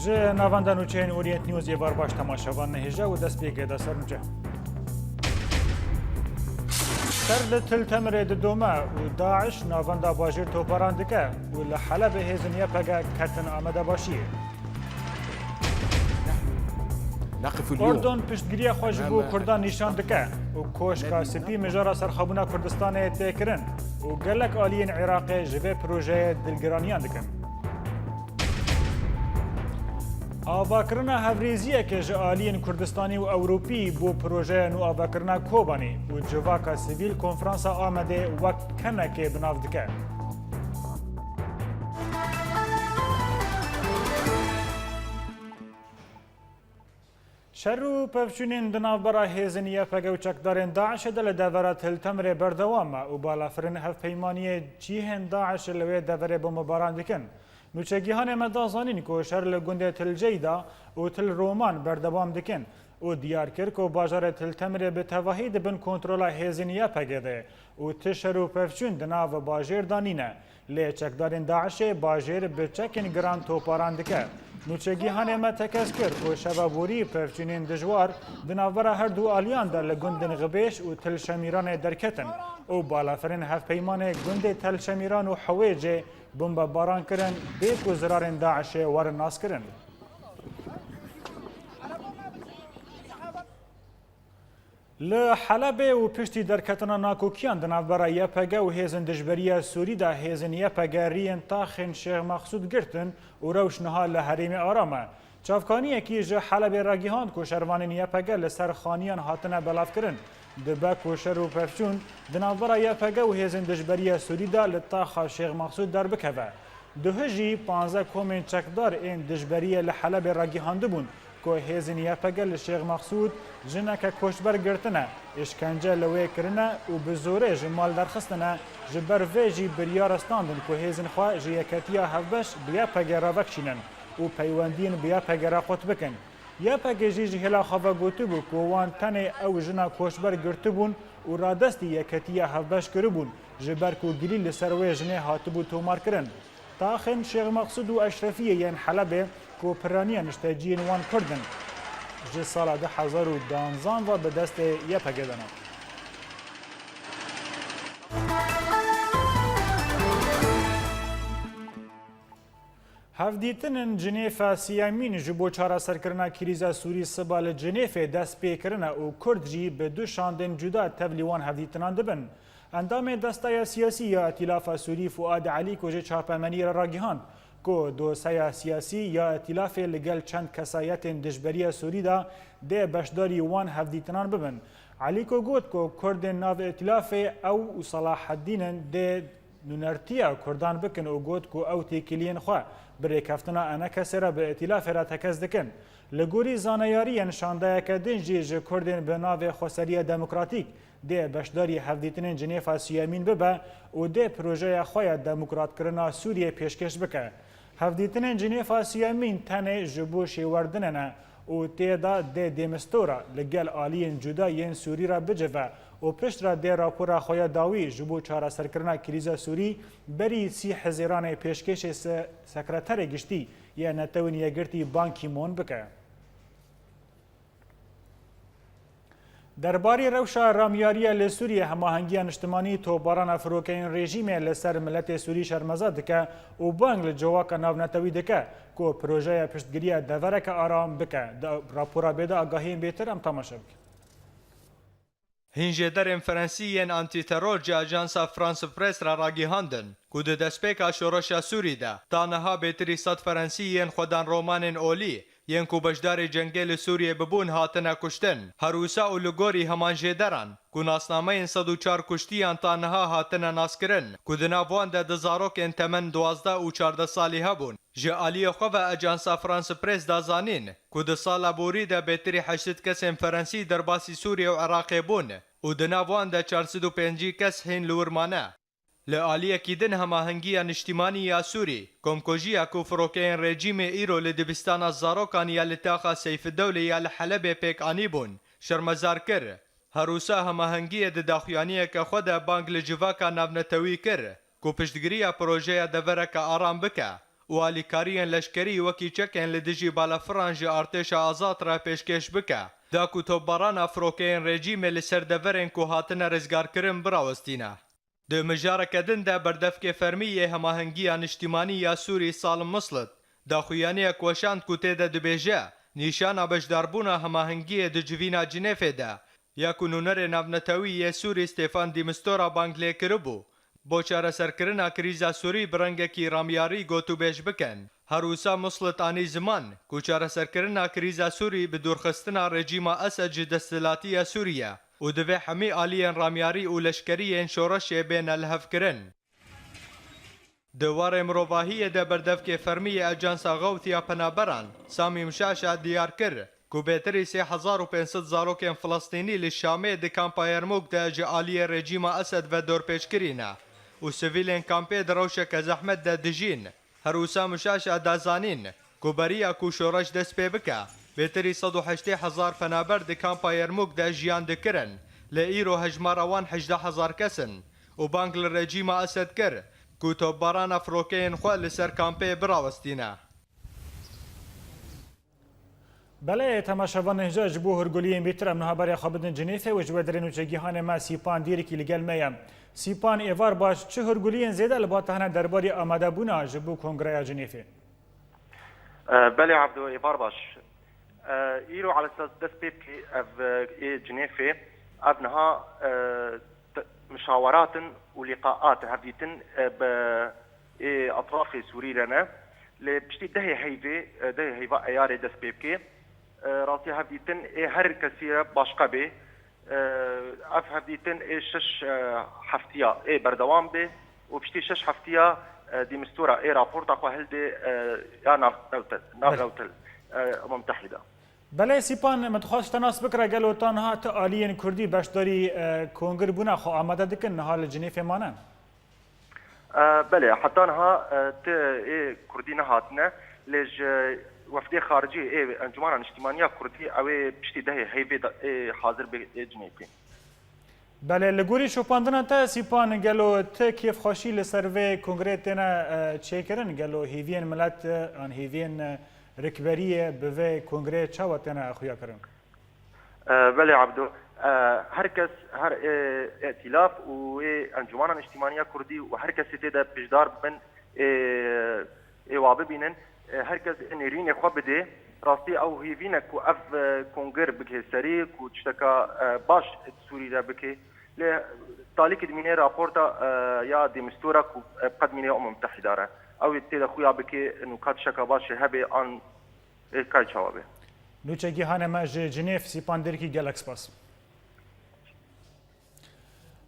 جه نواندن و چین اورینت نیوز یه بار باش تماشاوان نهیجه و دست بیگه دا سرنجه سر لتل تمره دومه و داعش ناوندا باجر توپاران دکه و لحلب هزنیه پگه کتن آمده باشیه نقف اليوم اردن پشتگیری خوش بو کردان نشان دکه و کوشکا سپی مجارا سرخابونا کردستان تکرن و گلک آلین عراق جوه پروژه دلگرانیان دکن آواکرنا هفریزیه که جالین کردستانی و اوروپی بو پروژه نو آواکرنا کوبانی و جواکا سیویل کنفرانس آمده وک کنکه بناو دکه. شر و پفچونین دناو برا هیزنیه پگو چکدارین داعش دل دورت هلتمر بردوامه و بالافرین هف پیمانی جیهن داعش لوی دوره بمباران دکن. نوچگیهان مدازانین که شهر لگنده تل جیدا و تل رومان بردوام دکن و دیار کرد که باجار تل تمره به تواهی دبن کنترول هزینیه پگده و تشر و پفچون دناو باجر دانینه لی چکدارین داعش باجر به چکن گران توپاران دکه نوچگیهان ما تکس کرد که شبابوری پفچونین دجوار دناور هر دو آلیان در لگندن غبیش و تل شمیران درکتن و بالافرین هف پیمان گنده تل شمیران و حویجه بمب باران کرن بیت و زرارن داعش ورن ناس کرن لحلب و پشتی درکتنا ناکوکیان دنابرا یپگه و هیزن دجبریه سوری دا هیزن یپگه ریین تاخن شیخ مقصود گرتن و روشنها لحریم آرامه چافکانیه که جه حلب راگیهاند که شروانین یپگه لسر خانیان هاتنه بلاف کرن دبک و شر و پفچون دنابرا یپگه و هیزن دجبریه سوری دا لطاخا شیخ مقصود در بکوه دهجی 15 کومن چکدار این دجبریه لحلب راگیهانده بون که هیزن یپگه لشیخ مقصود جنک کشبر گرتنه اشکنجه لوی کرنه و بزوره جمال درخستنه جبر ویجی بریارستاندن که هیزن خواه جیکتیا هفبش بیپگه را وکشینن و پیوندین بیپگه را قط بکن یپگه جی هلا خواه گوتو بو که وان تنه او جنا کشبر گرتو بون و را دستی یکتیا هفبش کرو بون جبر که گلی لسروی جنه هاتبو تومار کرن تاخن شیخ مقصود و اشرفیه ین حلبه که پرانیان اشتاجین وان کردن جه سال 2012 و به دست یپگه دنم هفدیتن جنیف سیامین جبو چارا سرکرنا کریزا سوری سبال جنیف دست پی کرنا و کرد جی به دو شاندن جدا تبلیوان هفدیتنان دبن اندام دستای سیاسی یا ائتلاف سوری فؤاد علی که چاپمنی را راگیهاند که دوسای سیاسی یا ائتلاف لگل چند کسایت دجبری سوری دا ده بشداری وان هفدیتنان ببن علی که گوت که کرد ناو ائتلاف او صلاح الدین ده نونرتیا کردان بکن و گوت که او تیکلین خواه بری کفتنا انا کسی را به ائتلاف را تکز دکن لگوری زانیاری نشانده که دنجی جه کردن به ناو خسری دموکراتیک ده بشداری هفدیتنین جنیف سیامین ببه و ده پروژه خواه دموکرات کرنا سوریه پیشکش بکه هفدیتنین جنیف سیامین تنه جبو شیوردننه و تیدا ده دیمستورا لگل آلین جدا ین سوری را بجوه و پشت را ده راپورا خواه داوی جبو چارا سرکرنا کریزا سوری بری 30 حزیران پیشکش سکرتر گشتی یا نتوین یگرتی بانکی مون بکه درباری روشا رامیاری لسوریه هماهنگی اجتماعی توباران فروکین رژیم لسر ملت سوری شرمزه دکه و بانگ لجواک ناو نتوی دکه که پروژه پشتگیری دورک آرام بکه راپورا بیده آگاهی بیتر هم تماشا بکه هنجدرên Fransiyên antîteror ji Ajansa France Press ra ragihandin ku di destpêka şoroşa Sûrî de taniha bêtirî sed Fransiyên xwedan romanên olî yên ku beşdarê cengê li Sûriyê bibûn hatine kuştin. Herwisa û li gorî heman jêderan ku nasnameyên 104 kuştiyan taniha hatine naskirin ku di nav wan de di zarokên temen 12 û 14 salî hebûn. Ji aliyê xwe ve Ajansa France Press da zanîn ku di sala borî de bêtirî 80 kesên Fransî derbasî Sûriye û Iraqê bûn û di nav wan de 405 kes hên li wirmane. لە ئالیەکی دن هەماهەنگیە نیشتیمانی یا سووری کۆمکۆژیە و فڕۆکەیەن ڕێجیمێ ئیرۆ لە دبستانە زارۆکان یا لە تاخا سەیفدەولێ یا لە حەلەبێ پێکانی بوون شەرمەزار کرد هەروسا هەماهەنگیە دداخوایانیەکە خۆدا بانگ لە جڤاکە ناونەتەوی کرد و پشتگیریە پرۆژەیە دەڤەرەکە ئارام بکە و ئالیکاریەن لەشکەری وەکی چەکێن لە دژی بالەفڕانژی ئارتێشە ئازاترا پێشکەش بکە داک و تۆپبارانە فڕۆکەیەن ڕێجیمێ لەسەر دەڤەرێن و هاتنە ڕێزگارکردن بڕاوەستینە د مجارەکە دندا بەردەفکێ فەرمیە هەماهەنگیە نیشتیمانی یا سووری ساڵم مسلت داخوایانەیە کۆشاند و تێدا دەبێژە نیشانە بەشداربوونە هەماهەنگیە دجڤینە جنێفێدا یاکو نونەرێ ناونەتەوی یە سووری ستێفان دیمستۆرا بانگ لێکرد بوو بۆ چارەسەرکردنا کریزە سووری بڕەنگێکی ڕامیاری گۆتوبێژ بکەن هەروسا مسلت ئانی زمان و چارەسەرکردنا کریزە سووری بە دوورخستنا ڕێجیمە ئەسەد دەستەلاتیە سووریە و دەبێ هەمی ئالیەن ڕامیاری و لەشکەریەن شۆڕەشێ بێنە لەهەفکردن دووارێ مرۆڤاهیە دە بەردەفکێ فەرمیە ئەجانسا غەوتیا پەنابەران سامی مشاشە دیار کرد کو بێتری 3500 زارۆکێن فلەستینی لە شامێ د کامپا یەرموک دە جە ئالیە ڕێجیمە ئەسەد بە دۆرپێشکرینە و سڤیلێن کامپێ دڕەوشە کە زەحمەت دە دژین هەروسا مشاشە دازانین کو بەریە کو شۆڕەش دەست پێ بکە بێتری 180,000 پەنابەر د کامپا یەرموک دە ژیان دەکردن لە ئیرۆ هەژمارەوان 18,000 کەسن و بانگ لە ڕێجیمە ئەسەد کرد کو تۆپبارانە فڕۆکەیەن خۆ لەسەر کامپێ بڕاوەستینە بله تماشاوان هجا جبو هرگولیین بیتر ام نهابری خابدن جنیفه و جبو درین و جگیهان ما سیپان دیری که لگل میم سیپان ایوار باش چه هرگولیین زیده لباتهانه درباری آماده بونا جبو کنگره جنیفه بله عبدو ایوار باش ایرو على اساس دست بيبكي اف جنيفه ابنها مشاورات ولقاءات هفيتن باطراف سوري لنا لبشتي دهي هيفا اياري دست بيبكي راسي هفيتن هر كثيره باشقه به اف هفيتن شش حفتيه بردوام به وبشتي شش حفتيه دي مستوره رابورت اكو هلدي يا نافروتل متحده بله سیپان متخواست تناس بکره گلو تانها تا آلیین کردی بشداری کنگر بونا خو آماده دکن حال جنیف مانن بله حتی انها کردی نهاتنه لج وفد خارجي انجمن اجتماعيه كردي او بشتي ده هي حاضر بجنيفي بله لګوري شوپاندنه ته سیپان گلو ته کیف خوشی لسروي کنگريتنا چیکرن گلو هیوین ملت ان هیوین ركبريه بفي كونغري تشاوتنا اخويا كرم بله عبدو هركس هر ائتلاف وانجمن اجتماعيه كردي وهركس تدا بجدار من واببينن هركس نيرين خبده راستي او هيفينا كو اف كونغر بك سري كو تشتكا باش سوري دا بك ل طالك دمينه رابورتا يا دي مستورا كو قدمينه متحده او تدا خويا بك نكات شكا باش هبه ان كاي جوابه نوچگی هانما جنیف سیپان درکی گلکس پاس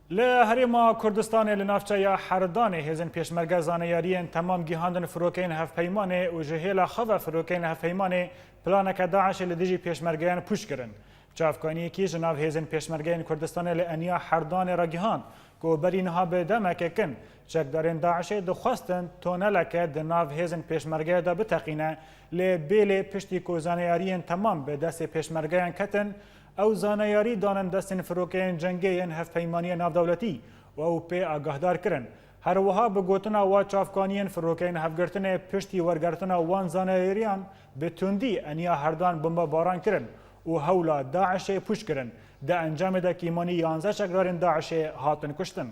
لهريما كردستان لنافچه حردان هزن پیشمرگه زانیارین تمام گیهاندن فروکین هف پیمانه و جهیل خو فروکین هف پیمانه پلانک داعش لدیجی پیشمرگیان پوش کرن چافکانی کی جناب هزن پیشمرگه کردستان لانیا حردان راگیهان کو برینها به دمک کن چکدارین داعش دخواستن تونلک دناو هزن پیشمرگه دا بتقینه لبیل پشتی کو زانیارین تمام به دست پیشمرگیان کتن او زانیاری دانن دستن فروکین جنگیان هف پیمانی ناودولتی و او پی آگاهدار کرن هر وها به گوتنا و چافکانین فروکین هفگرتن پشتی ورگرتن وان زانیاریان به تندی انیا هردان بمبا باران کرن و هولا داعش پوش کرن ده انجام ده کیمانی 11 شکرارین داعش هاتن کشتن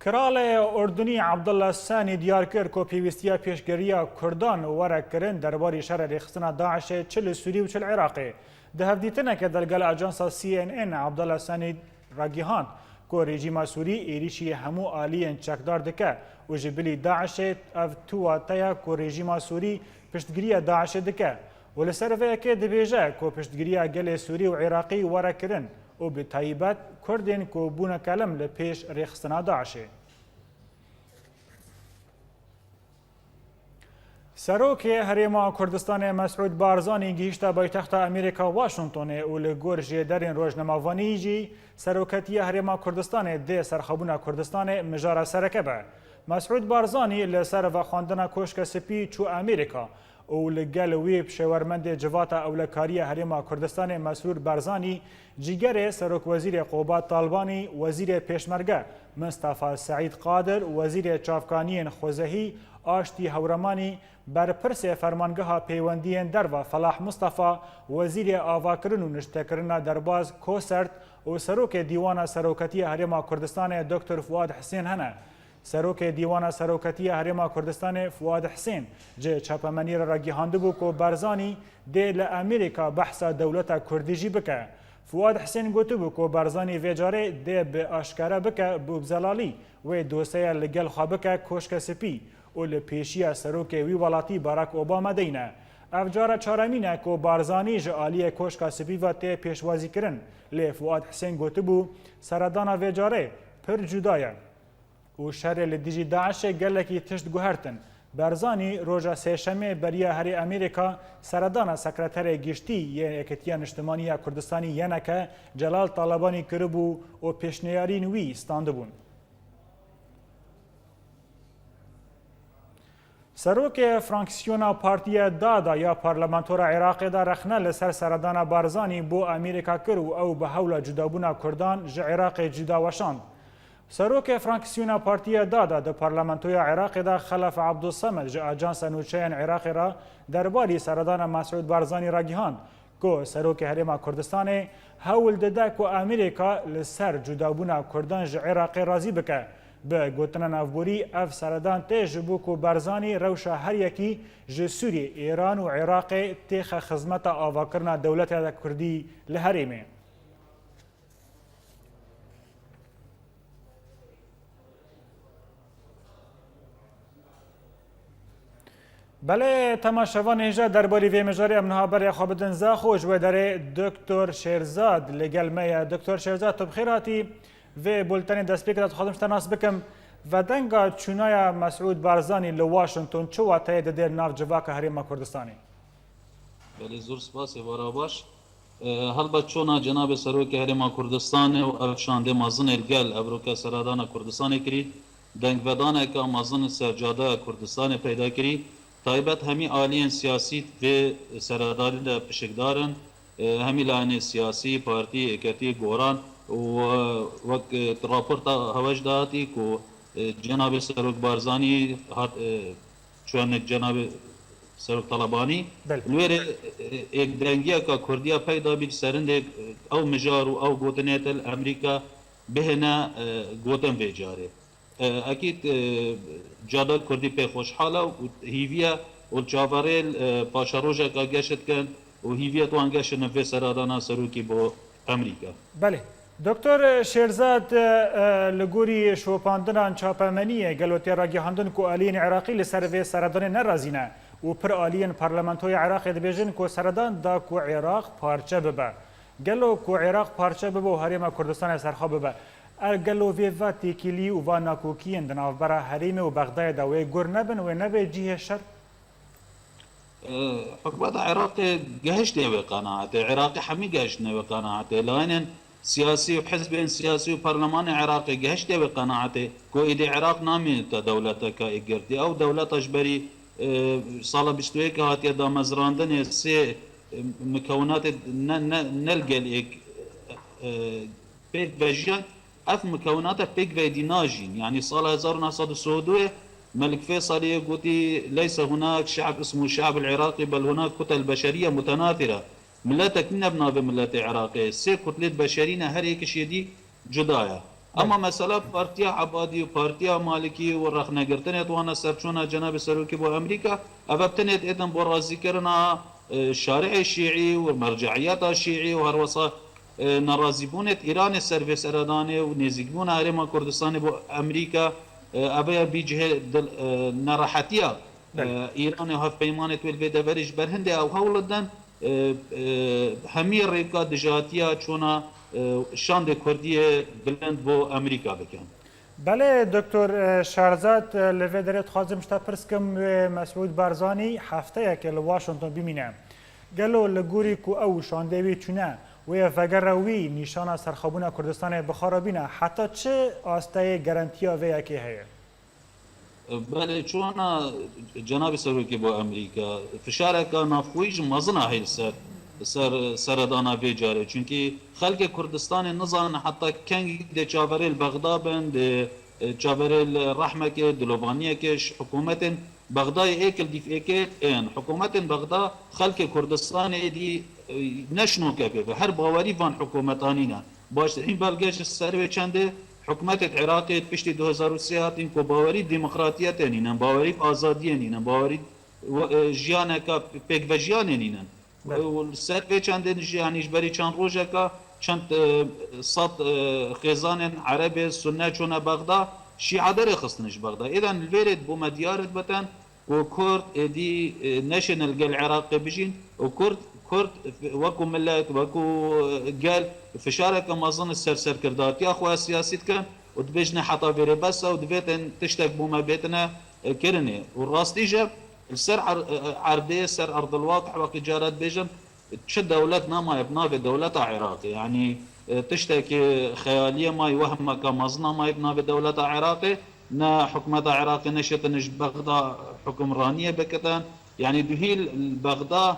کرال اردنی عبدالله الثانی دیار کرد که پیوستیا پیشگیری کردان ورک کرن درباره شر ریختن داعش چل سوری و چل عراقی ده هفدیتنه که دلگل اجانس CNN عبدالله الثانی راگیهان که رژیم سوری ایریشی همو آلیین چکدار دکه و جبلی داعش اف تو تیا که رژیم سوری پشتگیری داعش دکه و لسر ویکه دبیجه که پشتگیری گل سوری و عراقی ورک کرن و به تایبت کردین که بونه کلم لپیش ریخستنا داعشه. سەرۆکێ هەرێما کوردستانی مەسعود بارزانی گەیشتە پایتەختە ئەمریکا واشنگتۆنێ و لە گۆر ژێدەرێن ڕۆژنەماڤانیژی سەرۆکەتیە هەرێما کوردستانی دێ سەرخەبوونا کوردستانی مژارە سەرەکە بە. مەسعود بارزانی لەسەر ڤەخواندنا کۆشکە سپی چوو ئەمریکا و لەگەل وێ پشێوەرمەندێ جڤاتە ئەولەکاریە هەرێما کوردستانی مەسعود بارزانی جیگەرێ سەرۆک وەزیرێ قۆبات تاڵبانی وەزیرێ پێشمەرگە مستەفا سەعید قادر وەزیرێ چاوکانیên خۆزەهی ئاشتی هەورەمانی بەرپرسێ فەرمانگەها پەیوەندیên دەرڤە فەلاح مستەفا وەزیرێ ئاواکردن و نیشتەکردنا دەرباز کۆسەرد و سەرۆکێ دیوانە سەرۆکەتیە هەرێما کوردستانی دکتۆر فواد حسێن هەنە. سەرۆکێ دیوانە سەرۆکەتیە هەرێما کوردستانی فواد حسێن جێ چاپەمەنیرە ڕەگیهاندبوو کۆ بارزانی دێ لە ئەمریکا بەحسە دەولەتە کوردیژی بکە. فواد حسێن گوتبوو کۆ بارزانی vêcarê dê bi aşkare bike bû zelalî wê doseya li gel xwe bike koşke spî û li pêşiya serokê wî welatî Barack Obama deyne. Ev cara çaremîn e ku Barzanî ji aliyê koşka spî ve tê pêşwazîkirin. Lê Fuad Husên gotibû seredana vêcarê pir cuda ye û şerê li dijî Daişê gelekî tişt guhertin. Barzanî roja sêşemê beriya herê Amerîka seredana sekreterê giştî yê Yekîtiya Niştimaniya Kurdistanî yeneke Celal Talebanî kiribû û pêşniyarîn wî standibûn. Serokê fraksiyona Partiya Dada ya Parlamentora Iraqê de rexne li ser seredana Barzanî bû Amerîka kir û ew bi hewla cudabûna Kurdan ji Iraqê cuda weşand. Serokê fraksiyona Partiya Dada di Parlamentoya Iraqê de Xelef Abdulsamed ji Ajansa Nûçeyên Iraqê re derbarî seredana Mesûd Barzanî ragihand ku serokê Herêma Kurdistanê hewl dide ku Amerîka li ser cudabûna Kurdan ji Iraqê razî bike. Bi gotina navborî ev seredan tê ji bo ku Barzanî rewşa her yekî ji Sûriyê, Îran û Iraqê têxe xizmeta avakirina dewletê de Kurdî li herêmê. Belê temaşevan hêja derbarî vê mijarê em niha berê xwe bidin zaxo ji wê derê Dr. Şêrzad li gel me ye. Dr. Şêrzad tu bi xêr hatî vê bultenê destpêkê de dixwazim ji te nas bikim. Vedenga çûnaya Mesûd Barzanî li Washington çi wateyê dide nav civaka Herêma Kurdistanê? Belê zor spasê wara baş. Helbet çûna Cenabê Serokê Herêma Kurdistanê û ev şandê mazinê gel Evroka Seredana Kurdistanê kirî, dengvedaneka mezin sercadeya Kurdistanê peyda kirî, taybet hemî aliyên siyasî vê seredanî de pişikdarin, hemî layinê siyasî, partî, êketî, goran û wek raporta hewec de hatî ku Cenabê Serok Barzanî hat çûyanek Cenabê Serok Talebanî li wêrê êkdengiyeka Kurdiya peyda bî serindê ew mijar û ew gotinê til Amerîka bihêne gotin vê carê. Ekîd cada Kurdî pê xweşhala û hîviya û çaverê paşarojeka geş dikin û hîviya wan geşin vê seredana serokî bo Amerîka. Belê. Dr. Şêrzad li gorî şopandinan çapemeniyê gelotê ragihandin ku aliyên Iraqî li ser vê seredanê nerazî ne û pir aliyên Parlamentoya Iraqê dibêjin ku seredan da ku Iraq parçe bibe. Gelo ku Iraq parçe bibe û Herêma Kurdistanê serxwe bibe. Gelo vê va têkilî û va nakokiyên di navbera Herêmê û Bexdayê de wê gur nebin wê nebe cihê şer? Hikûmeta Iraqê gehiştê wê qenaetê, Iraqê hemî gehiştine wê qenaetê. Layinên siyasî û hizbên siyasî û Parlemanê Iraqê gehiştê wê qenaetê ku êdî Iraq namîne te dewleteka êgirtî. Ew dewleta ji berî sala 21 hatiye damezrandinê sê mikewinatê nelgelêk pêk vejiyan ev mikewinata pêk vedî najîn. Yani sala 1932 Melik Feysalî gotî leyse hunak şe'b ismu şe'b el-Iraqî bel hunak kutel beşeriye mutenatîre. Milletek ne bnavê milletê Iraqê. Sê kutlê beşerî ne her yekî şêdî cuda ye. Ama mesela Partiya Abadî û Partiya Malikî û rexnegirtinê wana serçûna Cenabê Serokê bo Amerîka ev tenê êdin bo razîkirina şariê şîî û merceiyeta şîî û herwesa nerazîbûnê Îranê ser vê seredanê û nêzîkbûna Herêma Kurdistanê bo Amerîka ev bî cihê nerahetiya Îranê hevpeymanê wê vê deverê ji ber hindê ew hewl din hemî rêka dijatiya çûna şandê Kurdiyê bilind bo Amerîka bikin. بله دکتر شارزاد لوی درت خوازم شتا پرسکم مسعود بارزانی هفته که لواشنطن ببینه گلو لگوری کو او شاندوی چونه و فگروی نشان سرخابون کردستان بخارابینه حتی چه آسته گارانتیا و که هست؟ بله چون جناب سروکی با امریکا فشار که نافخویش مزنه هی سردانا وی جاره چونکی خلق کردستان نزان حتی کنگی ده چاوریل بغدابن ده چاوریل رحمه که دلوبانیه که حکومت بغدای ایکل دیف ایکل این حکومت بغدا خلق کردستان دی نشنو که به هر باوری وان حکومتانینا باش این بلگش سروی چنده حکومت عراقی پشتی 2003 هاتین کو باوری دموکراتیت نینن باوری آزادی نینن باوری جیان که پیک و جیان نینن سروی چنده یعنی بری چند روزه که چند صد خزان عرب سنت چون بغدا شیعه در خستنش بغدا اذا البلد بو مديارت بتن وكرد دي ناشونال قال العراق بيجين وكرد وكو ملت وكو قال فشارك امازون السرسر كردات يا اخويا سياسيت كان ودبجنا حطا فيري بس ودبيتن تشتك بوما بيتنا كرني والراستي جاب السر عربيه سر ارض الواقع وقجارات بيجن تشد دولتنا ما يبنى بدولة عراقي يعني تشتكي خيالية ما يوهم كمزنا ما يبنى بدولة عراقي نا حكومة عراقي نشط نج بغداد حكمرانية بكتان يعني دهيل بغداد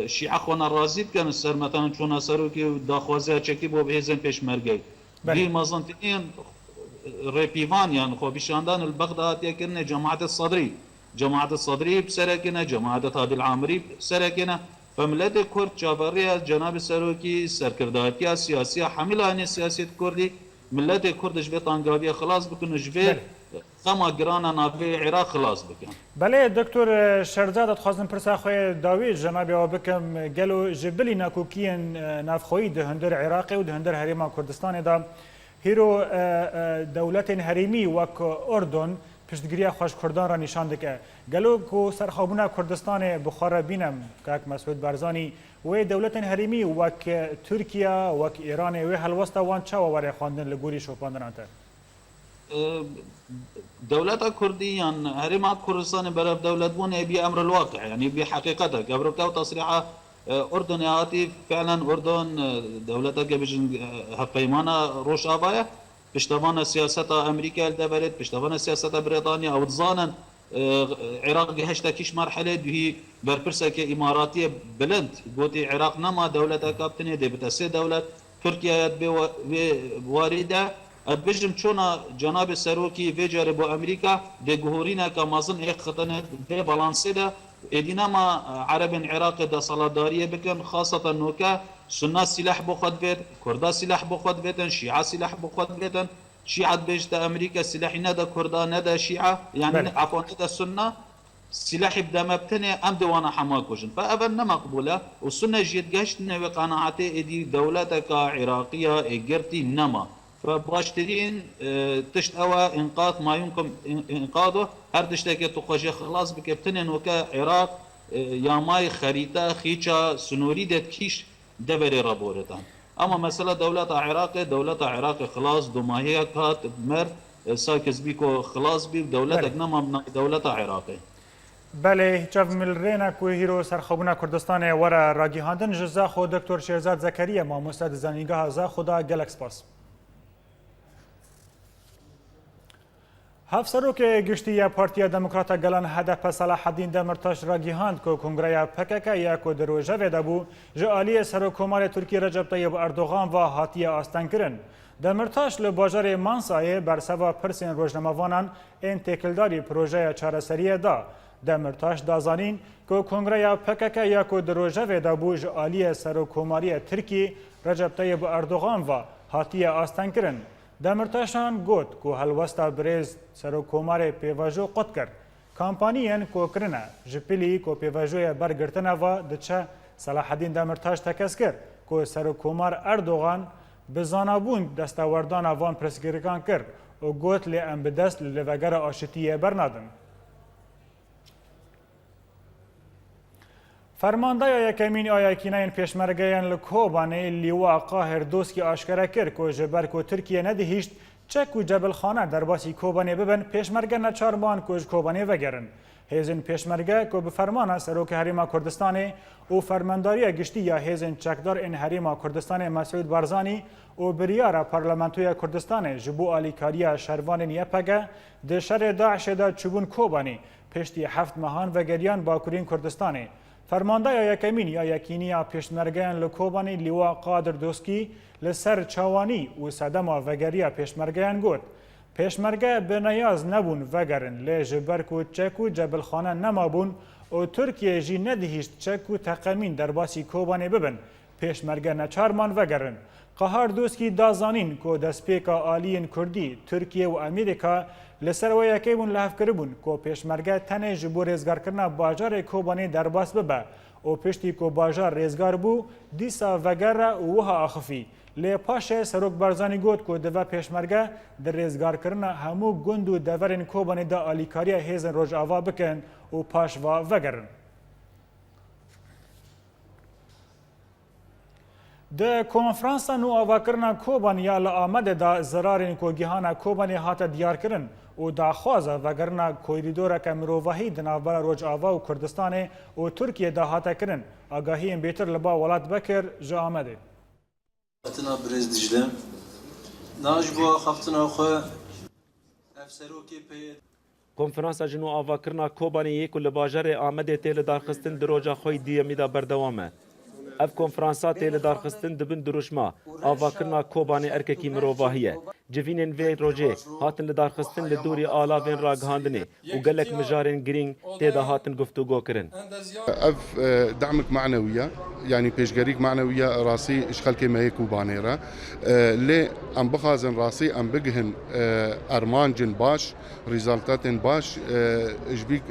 شيعة خونا رازيد كان السر مثلا شونا سروكي داخوازي تشكي بو بهزن پیش مرگي دي مازنتين ريبيفان يعني خو بشاندان البغداد يكن جماعة الصدري بسركنا جماعة هادي العامري بسركنا فملت کرد جابری جناب سروکی سرکرداتی سیاسی حاملان سیاست کردی ملت کرد جوی تانگاوی خلاص بکن جوی خما گرانا ناوی عراق خلاص بکن بله دکتر شرزاد خواستم پرسا خوی داوی جناب او بکم گلو جبلی ناکوکین نافخوی ده هندر عراقی و ده هندر هریما کردستان دا هیرو دولت هریمی وک اردن پشتگیری خوش کردان را نشان دکه گلو کو سرخابونه کردستان بخارا بینم که مسعود بارزانی و دولت هریمی وک ترکیه وک ایران و هلوسته وان چه واره خواندن لگوری شوپاندن انتر دولت كردي يعني هرم كردستان براب دولة بون يبي أمر الواقع يعني يبي حقيقتها قبل كاو تصريحة أردن ياتي فعلا أردن دولتها بيجن هقيمانا روش آبايا بشتبان سياسة أمريكا الدبرت بشتبان سياسة بريطانيا أو تزانا عراق هشتكيش مرحلة دهي بربرسة كإماراتية بلند قوتي عراق نما دولتها كابتنية دي بتسي دولة تركيا واردة بجم چونا جناب سروکی ویجار با امریکا ده گهورینا که مازن ایک خطنه ده بالانسه ده ادینا ما عرب عراق ده صلاداریه بکن خاصة نوکا سنة سلاح بخود بید کردا سلاح بخود بیدن شیعه سلاح بخود بیدن شیعه بجد امریکا سلاحی نده کردا نده شیعه يعني عفوا نده سنة سلاح بدا مبتنى ام دوانا حماكوشن فأبن مقبولة والسنة جيت قاشت نوي قناعتي ادي دولتك عراقية اجرتي نما فباشترين تشت أوا إنقاذ ما يمكن إنقاذه هر تشتكي تخشي خلاص بكبتنين وكا عراق يا ماي خريطة خيشة سنوري دت كيش دبري رابورتان أما مسألة دولة عراق خلاص دماهية كات مر ساكس بيكو خلاص بي دولتك نما دولة عراقي بله چاو ملرینا کوی هیرو سرخابونه کردستان ورا راگیهاندن جزا خود دکتر شهرزاد زکریا ما مستعد زنیگاه زا خدا گلکس پاس هفسروک گشتی پارتیا دموکراتا گلان هدف صلاح الدین دمرتاش را گیهاند که کنگره پکک یا که دروژه ویده بو جعالی سروکومار ترکی رجب طیب اردوغان و هاتی آستان کرن. دمرتاش لباجار مانسایه بر سوا پرسین روزنامه‌وانان این تکلداری پروژه چارەسەریه دا. دمرتاش دازانین که کنگره پکک یا که دروژه ویده بو جعالی سروکوماری ترکی رجب طیب اردوغان و هاتی آستان کرن. دمرتاشان گوت که هلوستا بریز سروکومار پیواژو قط کرد. کامپانیین که کرنه جپلی که پیواژوی برگرتنه و دچه صلاح الدین دمرتاش تکس کرد که سروکومار اردوغان بزانابون دستاوردان وان پرسگیرکان کرد و گوت لی ام بدست لوگر آشتیه برنادن. فرماندهی یکمین آیاکینین پیشمرگیان لکوبانه لیوا قاهر دوسکی آشکره کرد که جبر که ترکیه ندهیشت چک و جبلخانه درباسی کوبانی ببن پیشمرگه نچارمان کج کوبانی وگرن هیزن پیشمرگه که به فرمان سروک حریم کردستان و فرمانداری گشتی یا هیزن چکدار این حریم کردستان مسعود بارزانی و بریار پارلمانتوی کردستان جبو آلیکاریا شروان نیپگه ده شر داعش دا چوبون کوبانی پشتی 7 ماهان و گریان باکورین کردستان فرمانده یکمین یا یکینی پیشمرگه لکوبانی لیوا قادر دوسکی لسر چوانی و صدما وگریا پیشمرگه گوت پیشمرگه به نیاز نبون وگرن لی جبرک و چک و جبلخانه نمابون و ترکیه جی ندهیشت چک و تقمین در باسی کوبانی ببن پیشمرگه نچارمان وگرن قهار دوسکی دازانین که دسپیکا آلین کردی ترکیه و امریکا لسر و یکیبون لحف کربون که پیشمرگه تنه جبو ریزگار کرنا باجار کوبانی در باس ببه و پشتی که باجار ریزگار بو دیسا وگره و وها آخفی لی پاش سروک بارزانی گوت که دو پیشمرگه در ریزگار کرنا همو گند و دورین کوبانی دا آلیکاریا هیزن روش آوا بکن و پاش و وگرن. د کنفرانسا نو آواکرنا کوبانی یا لآمد دا زرارین کو گیهانا کوبانی هاتا دیار کرن و دا خوازا وگرنا کوریدورا که مروواهی دنابرا روج آوا و کردستان و ترکیه دا هاتا کرن آگاهی بیتر لبا ولات بکر جا آمده. خفتنا برز دجله ناجبوا خفتنا خو افسروکی پی کنفرانسا جنو آواکرنا کوبانی یک لباجر آمده تیل دارخستن دروجا خوی دیمی دا بردوامه. اف کنفرانسا تیل دارخستن دبن دروشما آواکرنا کوبانی ارککی مروواهیه جوینن وی روژه هاتن لدارخستن لدوری آلاوین راگهاندنه و گلک مجارن گرینگ تیدا هاتن گفتگو کرن اف دعمك معنوية يعني بيشجريك معنوية راسي اشخال كما هي كوبانيرا لي ام بخازن راسي ام بجهن ارمانجن باش ريزالتاتن باش اشبيك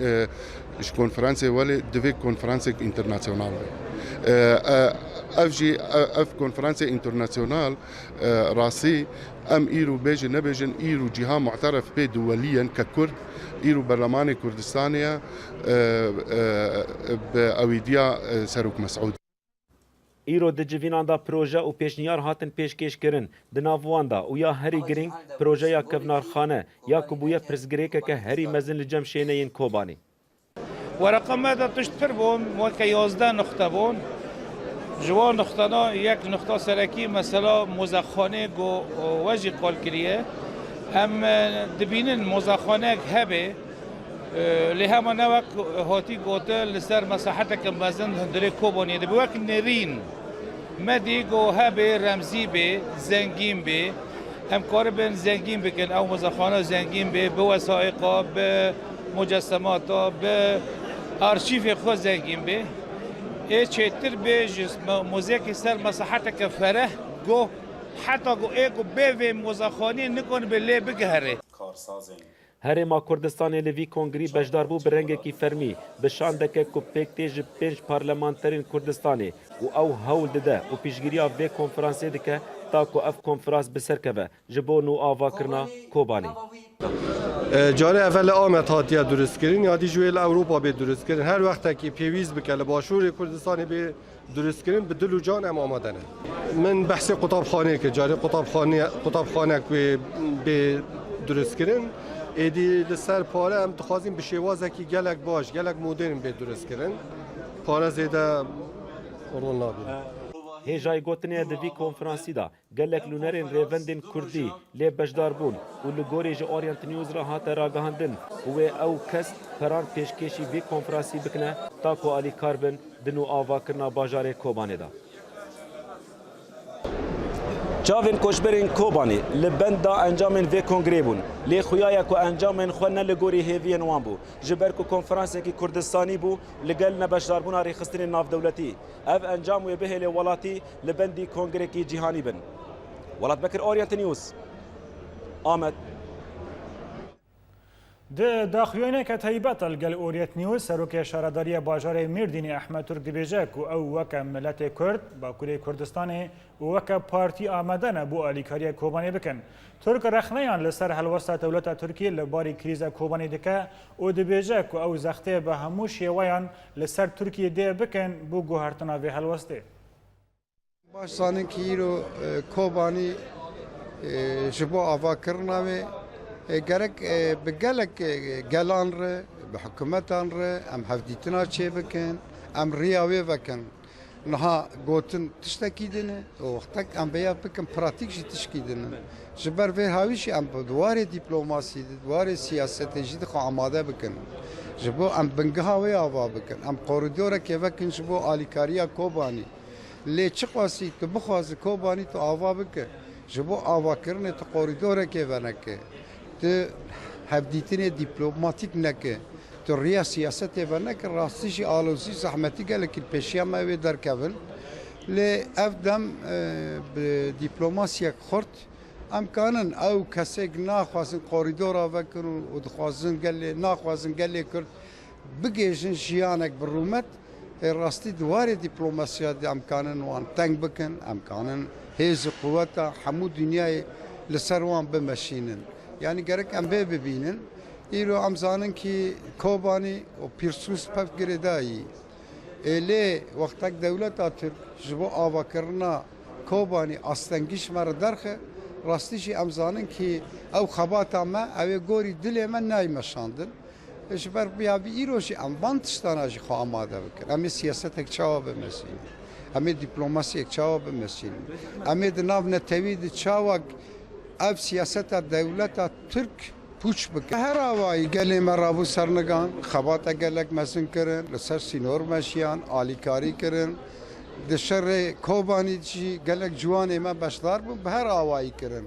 اش كونفرنسي ولي دفيك كونفرنسي انترناسيونال اف كونفرنسي انترناسيونال راسي ام ايرو بيجن نبيجن ايرو جهه معترف به دوليا ككرد ايرو برلماني كردستانيا باويديا سروك مسعود ایرو د جوینان دا پروژه و پیشنیار هاتن پیشکش کرن د ناواندا و یا هری گرینگ پروژه یا کفنارخانه یا کبویه پرسگریکه که هری مزن لجم شینین کوبانی ورقم هذا تشتر بون موكا 11 نقطة بون جوان نقطة یک نقطة سرکی مثلا مزخانه گو وجه قال کریه هم دبینن مزخانه هبه لهما نوک هاتی گوته لسر مساحت کم وزن هندره کوبانی ده بوک نرین مدی گو هبه رمزی به زنگین به هم کار بین زنگین بکن او مزخانه زنگین به وثائقا به مجسماتا به آرشیف خود زنگین به ای چهتر به موزیک سر مساحت که فره گو حتی گو ای گو به موزخانی نکن به لی بگهره هرما کردستان لوی کنگری بجدار بو برنگه کی فرمی بشاندکه کو پکتیج پنج پارلمانترین کردستانی و او هول دده و پیشگیری و کنفرانسی دکه تا کو اف کنفرانس بسرکبه جبو نو آوا کرنا کوبانی جاره اول آمد هاتیه درست کردن یا دی جویل اروپا به درست کردن هر وقت که پیویز بکله باشور کردستان به درست کردن به دل و جان ام آمدنه من بحث قطابخانه که جاره قطابخانه به درست کردن ایدی لسر پاره هم تخوازیم به شوازه که گلک باش گلک مدرن به درست کردن پاره زیده رول نابید هیجای گوتنه دوی کنفرانسی دا گلک لونرین ریوندین کردی لی بجدار بون و لگوری جو آریانت نیوز را هات راگهاندن و او کس پران پیشکشی وی کنفرانسی بکنه تا کو آلی کاربن دنو آوا کرنا باجار کوبانه دا چاوین کوشبرین کوبانی لبندا انجامن وی کنگری بون لی خویایا کو انجامن خو نه لګوري هیوین وان بو جبر کو کنفرانس کی کردستانی بو لګل نه بشدار بون اری خستن ناف دولتی اف انجام و به له ولاتی لبندی کنگری کی جهانی بن ولات بکر اورینت نیوز آمد د داخویانه که تایبت الگل اوریت نیوز سروک شهرداری باجار میردین احمد ترک دیبیجه که او وک ملت کرد با کوری کردستان وک پارتی آمدن بو آلیکاری کوبانی بکن ترک رخنیان لسر حلوسته دولت ترکیه لباری کریز کوبانی دکه او دیبیجه که او زخته به هموش یویان لسر ترکیه دی بکن بو گوهرتنا وی حلوسته باشسانın ki رو کوبانی جبو آوا کرنامه گرک بگلک گلان ره بحکومتان ره ام هفدیتنا چه بکن ام ریاوی بکن نها گوتن تشتکی دنه وقتک ام بیا بکن پراتیک جی تشکی دنه جبر به هاویشی ام دواره دیپلماسی دواره سیاست جدید خو آماده بکن جبو ام بنگهاوی آوا بکن ام قوریدور که بکن جبو آلیکاریا کوبانی لی چه قاسی که بخواز کوبانی تو آوا بکن جبو آوا کرنه تو قوریدور که ونکه تو هفدیتنه دیپلماتیک نکه تو ریا سیاست ونکه راستیشی آلوزی زحمتی گله که پیشیا ما وی درکبن لی افدم دیپلماسی خورد امکانن او کسی ناخوازن قوریدورا وکن و دخوازن گله ناخوازن گله کرد بگیجن جیانک برومت راستی دواره دیپلماسیا دی امکانن وان تنگ بکن امکانن هیز قوتا حمو دنیای لسر وان بمشینن یعنی گرک ام ببینن ایرو امزانن کی کوبانی و پیرسوس پف گردایی لی وقتک دولت ترک جبو آوا کرنا کوبانی استنگیش مر درخه راستیشی امزانن کی او خباتا ما او گوری دل من نای مشاندن جبر بیا بی ایروشی ام بانتشتاناجی خو آماده بکن امی سیاست اک چاوا بمسین امی دیپلماسی اک چاوا بمسین امی دناو نتوید چاوا اف سیاست دولت ترک پوچ بکن هر آوایی گلی مرابو سرنگان خباتا گلک مسن کرن لسر سینور مشیان آلیکاری کرن دشر کوبانی چی گلک جوان ما بشدار بون به هر آوایی کرن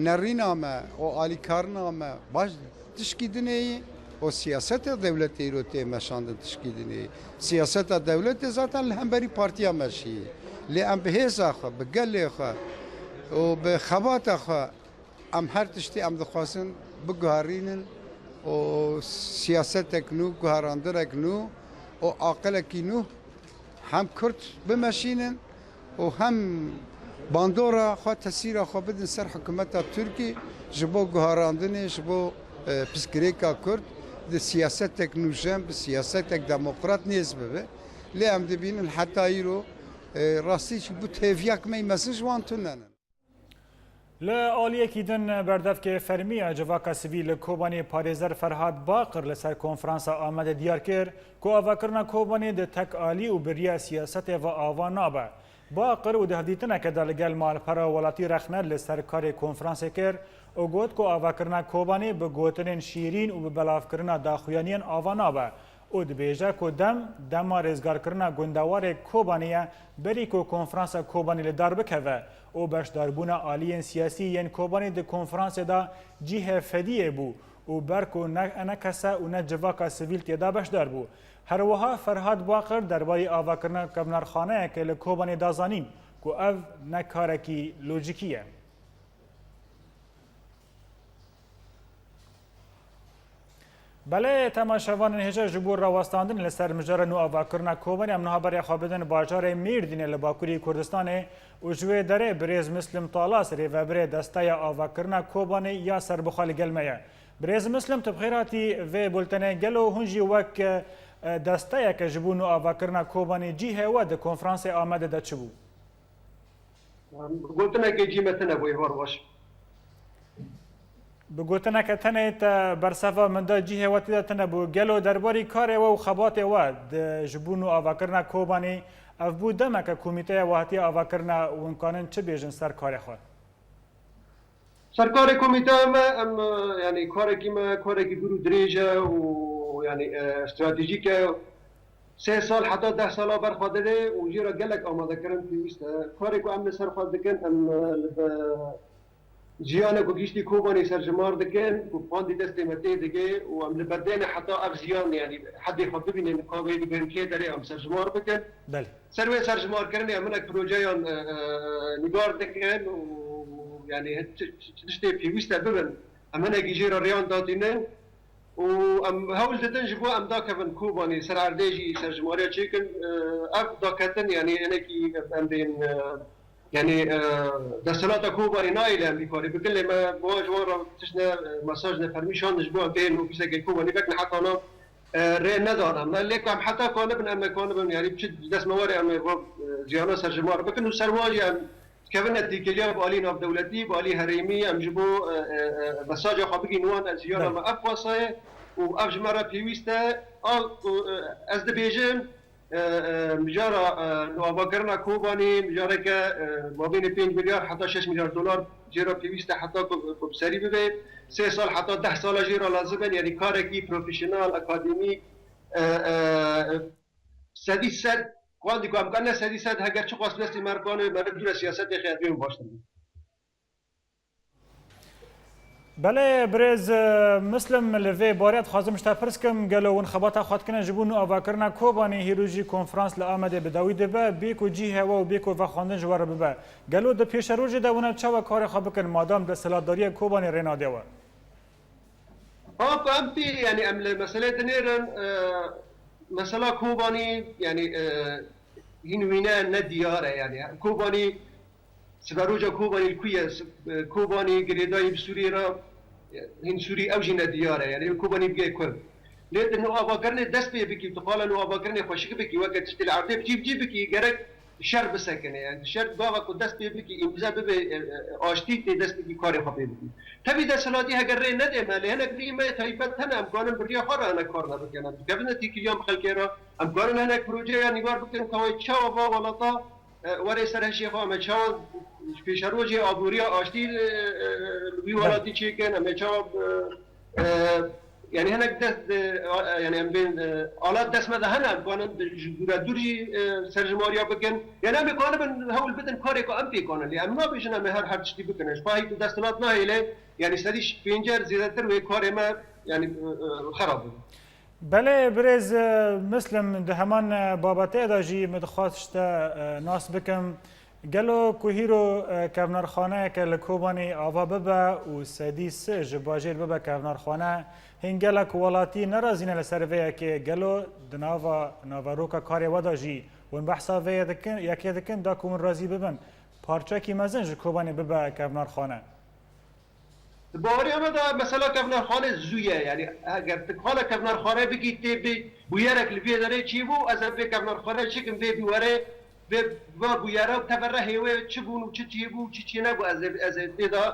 نرین آمه و آلیکارن آمه باش تشکیدنه و سیاست دولت ایروتی مشاندن تشکیدنه سیاست دولت ذاتا لهمبری پارتیا مشی لی ام به هزا خوا به گلی خوا و به خبات خوا ام هر تشتی ام دخواستن بگوهرینن و سیاست اکنو گوهراندر اکنو و عاقل اکنو هم کرد بمشینن و هم باندورا خوا تسیر خوا بدن سر حکومت ترکی جبو گوهراندن جبو پسکریکا کرد ده سیاست اکنو جم به سیاست اک دموکرات نیز ببه لی ام دبینن حتی ایرو راستیش بو تهویاک می مسیج وانتونن لآلیه کیدن بردف که فرمی جواکا سویل کوبانی پاریزر فرهاد باقر لسر کنفرانس آمد دیار کر که آواکرنا کوبانی ده تک آلی و بریا سیاست و آوان نابه باقر و ده هدیتنه که دلگل مال پرا ولاتی رخنه لسر کار کنفرانس کر و گوت که آواکرنا کوبانی به گوتنین شیرین و به بلاف کرنا داخویانین آوان نابه او دبیجه که دم رزگار کرنا گندوار کوبانیه بری که کنفرانس کوبانی لدار بکوه او بشداربونا آلیین سیاسی ین کوبانی ده کنفرانس دا جیه فدیه بو او برکو نه کسا و نه جواکا سویل تیدا بشدار بو هر وها فرهاد باقر درباری آوا کرنا کبنرخانه که لکوبانی دازانین که او نه کارکی لوجیکیه بله تماشاوان هجا جبور راوستاندن لسر مجار نو آواکرنا کوبانی امنها برای خوابدن باجار میردین لباکوری کردستان و جوی داره بریز مسلم طالاس ری و بری دستای آواکرنا کوبانی یا سر بخال گلمه بریز مسلم تبخیراتی و بولتنه گلو هنجی وک دستای که جبو نو آواکرنا کوبانی جیه و ده کنفرانس آمده ده چبو بولتنه که جی متنه بوی بار باش بگوتنه که تنه تا برصفا من دا جیه واتی دا تنه بو گلو درباری کار و خبات و جبونو آواکرنا کوبانی اف بو دمه که کمیته واتی آواکرنا و امکانن چه بیجن سر کار خود؟ سر کار کمیته ما یعنی کاری برو دریجه و یعنی استراتژیکه 3 سال حتی 10 سال برخواده و جیرا گلک آماده کردن پیوسته کاری که ام سر خود دکن ام جیانه کو گیشتی کوبانی سرجمار دکن و پاندی دستی متی دگه و ام لبردین حتی اف زیان یعنی حدی خود ببینه نقابه دیگه که داره ام سرجمار بکن بله سروی سرجمار کردن ام یک پروژه نگار دکن و یعنی تشتی پیوسته ببین ام نگی جیرا ریان دادینه و ام هول دادن جبو ام داکفن کوبانی سر عردیجی سرجماری چیکن اف داکتن یعنی انکی ام دین يعني دستلات كوباري نايل امريكاري بكل ما بواج ورا تشنا مساج نفرميشان نجبوها بين وبيسا كوباري بكنا حتى انا ري ندارم ما لكم حتى كان ابن اما كان ابن يعني بشد دست مواري اما زيانا سرجمار بكن وسرواجي كابنتي كليا بالي ناف دولتي بالي هريمي ام جبو مساج خابقي نوان ازيانا ما افواسه وافج مره بيويستا از دبيجن مجارة نوابا كرنا كوباني مجارة ما بين 5 مليار حتى 6 مليار دولار جيرا بيويستا حتى بسري ببي 3 سال حتى 10 سال جيرا لازم يعني كاركي بروفيشنال اكاديميك سدي سد قاندي كم كنا سدي سد هاجر شو قاس نسي مركانه مردود سياسة خيابين باشتم بله برز مسلم لوی باریت خازم شتپرسکم گلو انخبات خاط کنه جبونو آواکرنا کوبانی هیروجی کنفرانس لآمده بداوی دبه بیکو جی هوا و بیکو و خواندن جوار ببه گلو د پیش روز دونه چاوا کار خواب کن مادام د سلاداری کوبانی رناده و فهمتي يعني مسألة دنيرن مسألة كوباني يعني هنوينا نديارة يعني كوباني سباروجا كوباني الكوية كوباني قريداي بسوريا را هن سوري أوجي نديارة يعني كوباني بقى كل ليت إنه أباكرني دست بيكي تقال إنه أباكرني خوشك بيكي وقت تشتري عرضي بجيب بيكي جرك شر بسكنه يعني شر بابا کو دست بيكي امضا به آشتی تی دست بيكي کاری خبر بيكي تبي ده سلادي هگر ري نده ماله هنك دي ما تايبت هنا امكان بريا خرا انا كارنا بكنا قبل تي كيوم خلكيرا امكان هنك بروجه نيگار بكن كوي تشاو با ولطا وري سر شيخ ما تشاو پیش روزی آبوریا آشتی وی ولاتی چیکن ام تشاو يعني هناك دست يعني ام بين آلات دست مده هنا امكان دوری سرجماریا بکن يعني ام كان هول بدن كاري كو ام بيكون اللي ام ما بيجنا مهر هر تشتي بکنش فاي تو دستلات نه اله يعني سديش بينجر زيادتر و كاري ما يعني خراب بله برز مسلم ده همان بابته دا جی مدخواست ناس بکم گلو کوهیرو کفنارخانه که لکوبانی آوا ببه و سدیس جباجیر ببه کفنارخانه هنگلک ولاتی نرازینه لسرویه که گلو ناواروکا کاری ودا جی و این بحثا وی دکن یکی دکن دا کون رازی ببن پارچه کی مزن جکوبانی ببه کفنارخانه باوری اما دا مثلا کفنارخانه زویه یعنی اگر تکحال کفنارخانه بگی تی بویرک لبیه داره چی بو از به کفنارخانه چکم بی بیواره و بویرا تبره هیوه چه بونو چه بو چه نبو از دیدا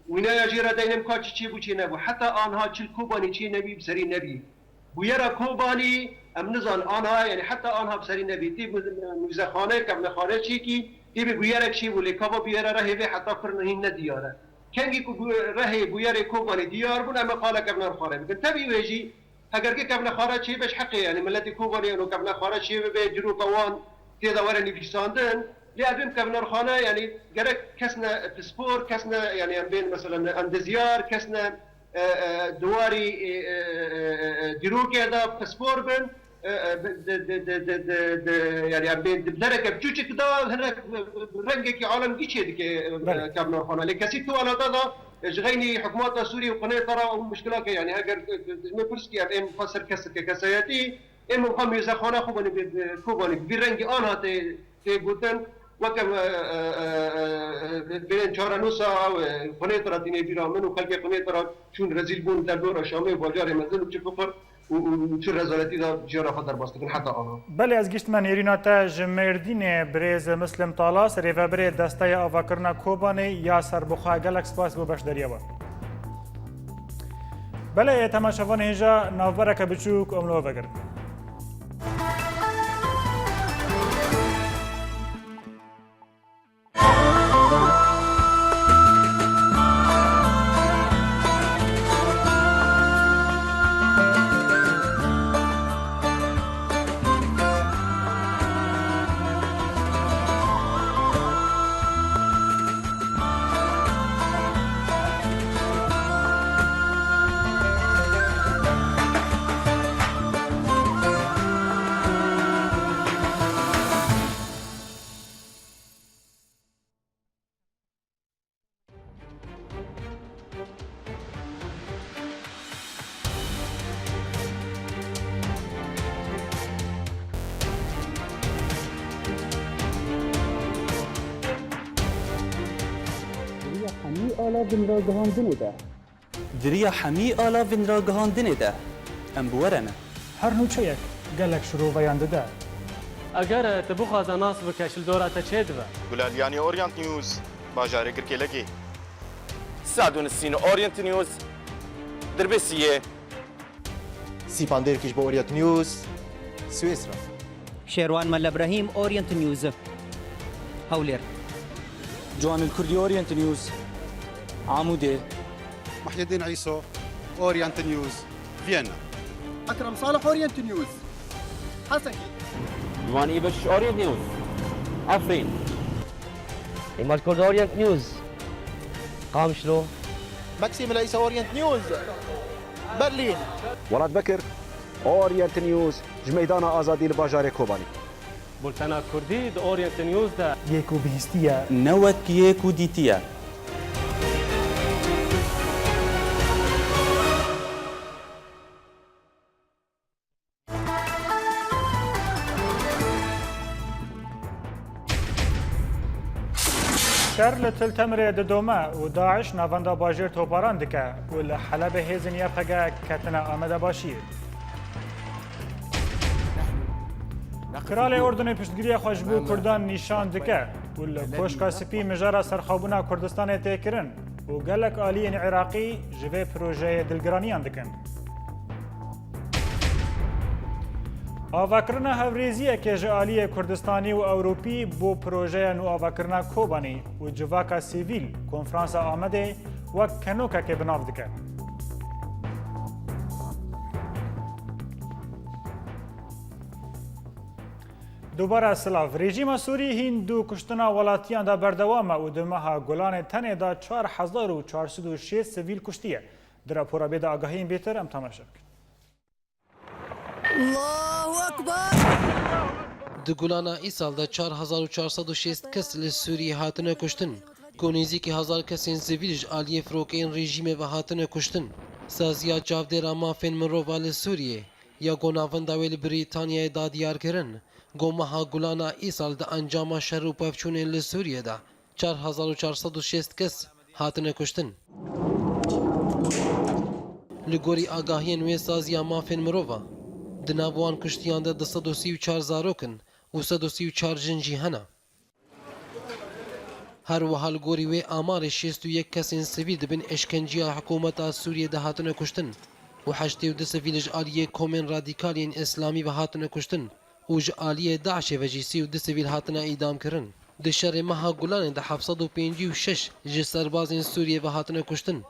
وینا یاجیرا دینم کا چه بو چه نبو حتی آنها چل کوبانی چه نبی بسری نبی بویرا کوبانی ام نزان آنها یعنی حتی آنها بسری نبی تی موزخانه کفنارخانه چی کی تی بویرا چی بو لکابا بویرا رهیوه حتی فرنهین ندیاره کنگی کو رهی بویرا کوبانی دیار بون اما قال کفنارخانه بکن تبی ویجی اگر که کفنارخانه چی بش حقی یعنی ملت کوبانی انو کفنارخانه چی به جرو قوان تيدا ورا نيفيساندن لأبين كفنارخانة يعني جرك كسنا بسبور كسنا يعني بين مثلا اندزيار كسنا دواري ديروك هذا بسبور بن يعني بين بدرك بجوج كده هناك رنجك عالم كيش هذيك كفنارخانة لكسي تو على هذا جغيني حكومات سوريا وقناة ترى مشكلة يعني هاجر ما برسكي أم فسر كسياتي اما مقام يزخانه خوبانی کوبانی بیرنگی آنها تی بودن وکم بین چهارنوسا و خونه ترا تینه بیرامن و خلق خونه ترا چون رزیل بون در دور شامی و باجار منزل و چه فقر و چه رزالتی دا جیارا خود در باستکن حتی آنها بله از گشت من ایرینا تا جمردین بریز مسلم طالاس ریوه بری دستای آواکرنا کوبانی یا سربخواه گلک سپاس بو بشدریه با بله تماشاوان هجا نوبرک بچوک املو بگرد دریا حمی آلا وین را گهاندنه ده ام بورنه هر نوچه یک گلک شروع ویانده ده اگر تبخوازه ناس بکش لدورة تشيد با گلالیانی اورینت نیوز باجاره گرکی لگی سعدون السين اورينت نيوز دربسيه سيباندير كيش بأورينت نيوز سويسرا شيروان مال ابراهيم اورينت نيوز هولير جوان الكردي اورينت نيوز عمودي محي الدين عيسو اورينت نيوز فيينا اكرم صالح اورينت نيوز حسكي جوان ايبش اورينت نيوز عفرين إمال كرد اورينت نيوز قامشلو ماكسيم العيسى اورينت نيوز برلين ولاد بكر اورينت نيوز جميدان آزادي الباجار كوباني بولتانا كردي د اورينت نيوز دا يكو بهستيا نوت كيكو ديتيا شر لتل تمره دوما و داعش نافندا باجر توپاران دکه و لحلب هیزن یا پگه کتنا آمده باشید. کرال اردن پشتگیری خوشبو کردان نشان دکه و لکوشکا سپی مجارا سرخابونا کردستان تکرن و گلک آلی عراقی جوه پروژه دلگرانیان دکن. آواکرنا هفریزیه که جالی کردستانی و اوروپی بو پروژه نو آواکرنا کوبانی و جواکا سیویل کنفرانس آمده و کنوکا که بناف دکه. دوباره سلاف رژیم سوری هندو کشتنا ولاتیان دا بردوامه و دمها گلان تنه دا 4406 سیویل کشتیه. در راپورا بیده آگاهیم بیتر ام تماشا بکن. الله أكبر دگولانا ایسال دا 4406 کس لسوریه هاتنه کشتن. کونیزی که 1000 کسین سیویلج آلیه فروکین رژیم و هاتنه کشتن. سازیا جاودیرا مافین مروفا لسوریه یا گوناونداویل بریتانیا دا دیار کرن. گومها گولانا ایسال دا انجام شر و پفچون لسوریه دا 4406 کس هاتنه کشتن. لگوری آگاهی نوی سازیا مافین مروفا دنابوان کشتیان ده 234 زاروکن و 134 جنجی هنه. هر وحال گوری وی آمار 61 کسین سویل دبن اشکنجیا حکومت سوریه ده هاتنه کشتن و 82 سویلج آلیه کومن رادیکالین اسلامی و هاتنه کشتن و جآلیه داعش و جی 32 سویل هاتنه ایدام کرن. ده شر مها گلان ده 756 جی سربازین سوریه و هاتنه کشتن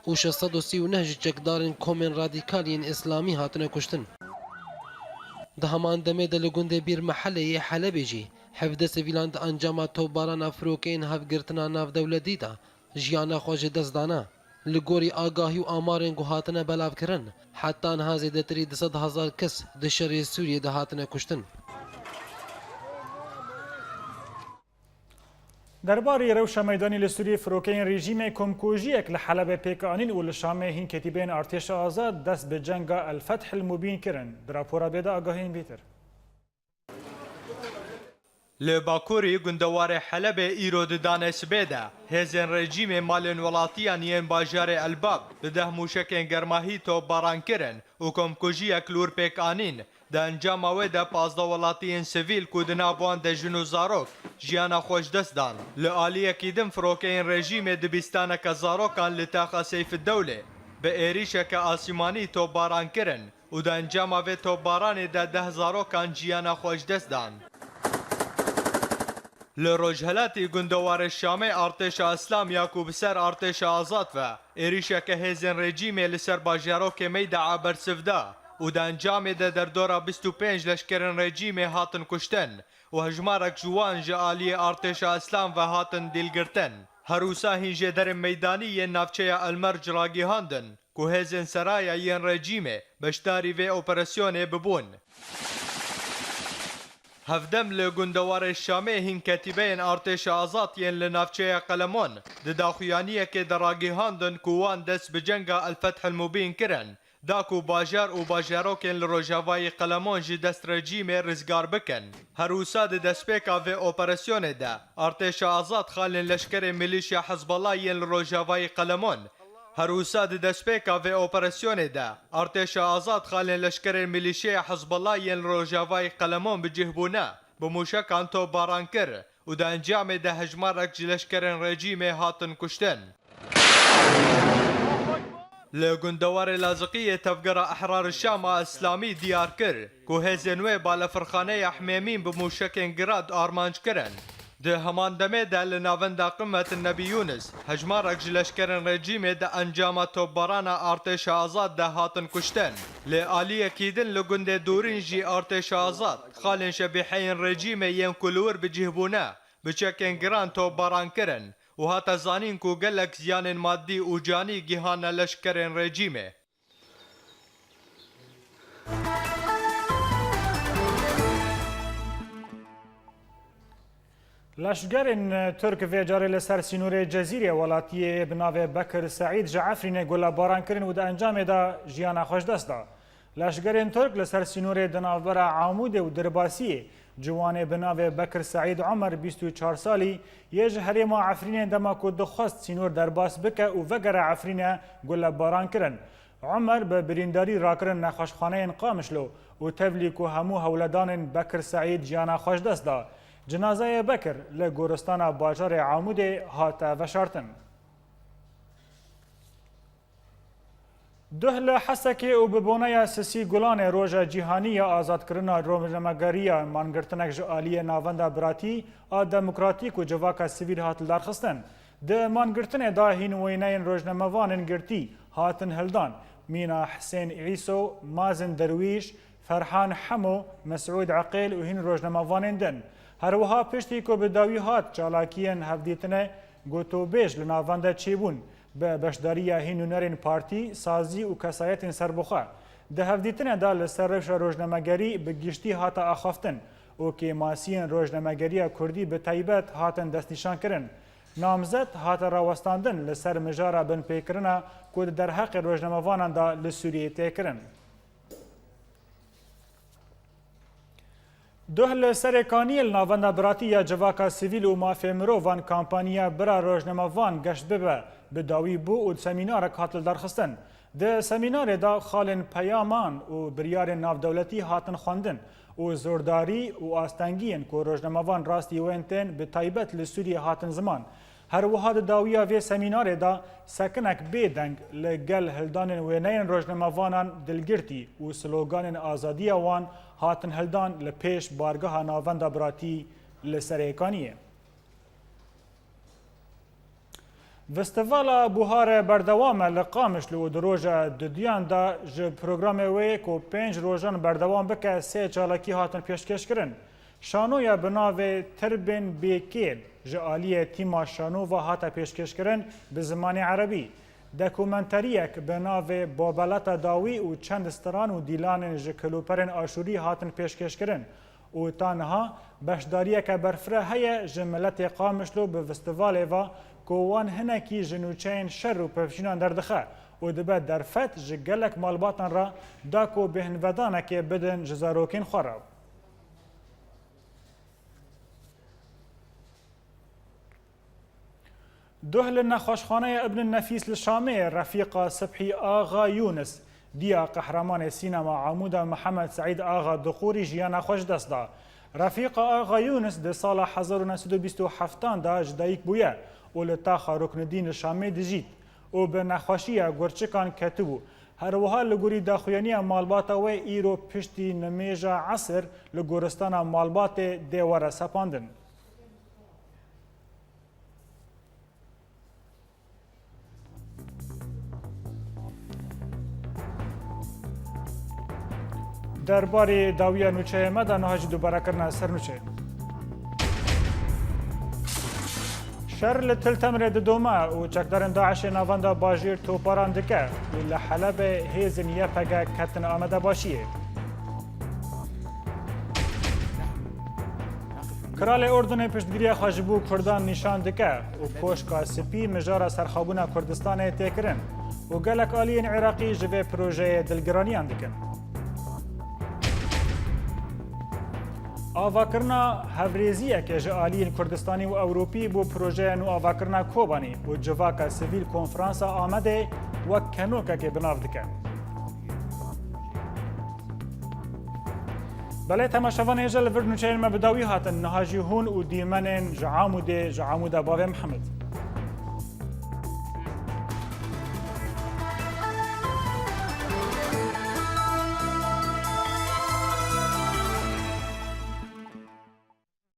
و 639 جی چکدارین کومن رادیکالین اسلامی هاتنه کشتن. ده همان دمه ده لگونده بیر محله حلب جی 17 سویلان ده انجام توباران افروکین هفگرتنا ناف دولتی ده جیانا خوش دست دانا لگوری آگاهی و آمارین گو هاتنه بلاف کرن حتی انها زیده تری 200,000 کس ده شر سوریه ده هاتنه کشتن. درباره روش میدانی لسوری فروکین رژیم کمکوژیک لحلب پیکانین و لشامه هین کتیبین ارتش آزاد دست به جنگ الفتح المبین کرن. در راپورا بیده آگاهین بیتر. لباکوری گندوار حلب ایرود دانش بیده هزین رژیم مالن ولاتیان ین باجار الباب ده موشکین گرماهی تو باران کرن و کمکوژیک لور پیکانین ده انجام و ده 15 ولاتیان سیویل کودنا بوان ده جنو زاروک جیانا خوش دست دان لآلیه کیدم فروکین رژیم دبیستان که زاروکان لتاقا سیف الدوله به ایریشه که آسیمانی تو باران کرن و ده انجام و تو باران ده 10 زاروکان جیانا خوش دست دان. لروجهلاتی گندوار شامی ارتش اسلام یاکوب سر ارتش آزاد و ایریشه که هزین رژیم لسر باجارو که میدعا برسفده و ده انجام ده در دورا 25 لشکرن رژیم هاتن کشتن و هجمارک جوان جالی ارتش اسلام و هاتن دیلگرتن. هروسا هینجه در میدانی ین نافچه المرج راگی هاندن که هزین سرای ین رژیم بشتاری و اپراسیون ببون. هفدم لگندوار شامی هین کتیبین ارتش آزاد ین لنافچه قلمون ده داخویانیه که دراگی هاندن کوان دست بجنگ الفتح المبین کرن داکو باجار و باجاروکن لروجاوای قلمون جی دست رژیم رزگار بکن. هروسا ده دستپیکا و اپراسیون ده ارتش آزاد خالن لشکر ملیشیا حزب الله ین لروجاوای قلمون. هروسا ده دستپیکا و اپراسیون ده ارتش آزاد خالن لشکر ملیشیا حزب الله ین لروجاوای قلمون بجهبونه بموشکان تۆپباران کرد و دا ئەنجامێدا هەژمارێک ji leşkerên rejîmê hatin kuştin. Li gundewarê Lazikiyê tevgera Ehrarê Şama İslamî diyar kir ku hêzên wê balafirxaneya Hmêmîn bi mûşekên girad armanc kirin. Di heman demê de li navenda Qimmetin Nebî Yûnus hejmarek ji leşkerên rejîmê de encama topbarana Artêşa Azad de hatin kuştin. Lê aliyekî din li gundê Dûrîn jî Artêşa Azad xalên şebîheyên rejîmê yên ku li wir bicihbûne bi çekên giran topbaran kirin û hate zanîn ku gelek ziyanên maddî û canî gihane leşkerên rejîmê. لشگرین ترک ویجاری لسر سینور جزیره ولاتی بناوه بکر سعید جعفرین گولا باران کرن و دا انجام دا جیانا خوش دست دا. لشگرین ترک لسر سینور دناوبر عامود و درباسی جوان بناوه بکر سعید عمر 24 سالی یه جهری ما عفرین دما که دخواست سینور درباس بکه و وگر عفرین گولا باران کرن. عمر به برینداری راکرن نخوشخانه قامشلو و تبلی که همو هولدان بکر سعید جیانا خوش دست دا. جنازه بکر لگورستان باجار عامود هات وشارتن. دهل حسکی و ببونه سسی گلان روژ جیهانی آزاد کرنا روزنامه‌گری مانگرتنک جالی ناوند براتی آ دموکراتیک و جواک سیویل هات درخستن. ده مانگرتن دا هینوینین روزنامه‌وانن گرتی هاتن هلدان مینا حسین عیسو، مازن درویش، فرحان حمو، مسعود عقیل و هین روزنامه‌وانن دن. هروها پشتی که به داوی هات چالاکیان هفدیتنه گوتو بیش لناوانده چیبون به بشداری هینونرین پارتی سازی و کسایت سربخه ده هفدیتنه دا لسرش روزنامه‌گری به گشتی هات آخافتن و که ماسیین روزنامه‌گری کردی به تایبت هاتن دستنیشان کرن نامزد هات راوستاندن لسر مجاره بن پیکرنا که در حق روزنامه‌وانان دا لسوریه تکرن دهل سرکانی ناوند براتی یا جواکا سیویل و مافی مروان کامپانیا برا روزنامه‌وان گشت ببه به داوی بو و سمینار کاتل درخستن. ده سمینار دا خالن پیامان و بریار ناودولتی هاتن خواندن و زورداری و آستنگین که روزنامه‌وان راستی وینتن به تایبت لسوری هاتن زمان. هر وحاد داویا وی سمینار دا سکنک بیدنگ لگل هلدان وینین روزنامه‌وانان دلگرتی و سلوگان آزادی وان هاتن هلدان لپیش بارگاه ناوند براتی لسریکانیه. فستیوالا بوهار بردوام لقامش لو دروژ ددیان دا ج پروگرام وی کو 5 روزان بردوام بکه سه چالاکی هاتن پیشکش کرن. شانویا بناوی تربن بیکیل جالیه تیما شانو و هاتا پیشکش کرن به زمان عربی. دکومنتریک بناوی بابلتا داوی و چند استران و دیلان جکلوپرن آشوری هاتن پیشکش کرن. و تانها بشداریک برفره هی جملت قامشلو به فستیوال و کوان هنکی جنوچین شر و پفشینان دردخه و دبت در فت جگلک مالباتن را داکو بهنودانک بدن جزاروکین خوراب. دهل نخوشخانه ابن النفیس لشامه رفیق صبحی آغا یونس دیا قهرمان سینما عمود محمد سعید آغا دخوری جیان خوش دست دا. رفیق آغا یونس ده سال 1927 دا جدایک بویه و لطاقه رکن دین شامه دجید و به نخوشی گرچکان کتبو. هر وها لگوری داخویانی مالبات و ایرو پشتی نمیجا عصر لگورستان مالبات دیوار سپاندن. درباره داویا نوچه مدن نهاج دوباره کرنا سر نوچه شر لتل تمر دوما و چکدارن داعش ناواندا باجیر توپاران دکه و لحلب هیزن یپگه کتن آمده باشیه کرال اردن پشتگیری خاجبو کردان نشان دکه و پوشکا سپی مجار سرخابون کردستان تکرن و گلک آلین عراقی جوه پروژه دلگرانیان دکن آواکرنا هفریزیه که جالیین کردستانی و اوروپی بو پروژه نو آواکرنا کوبانی و جواکا سیویل کنفرانس آمده و کنوکه که بناف دکن. بله تماشاوان هجل ورنوچه ما بداوی هاتن نهاجی هون و دیمنن جعاموده باوی محمد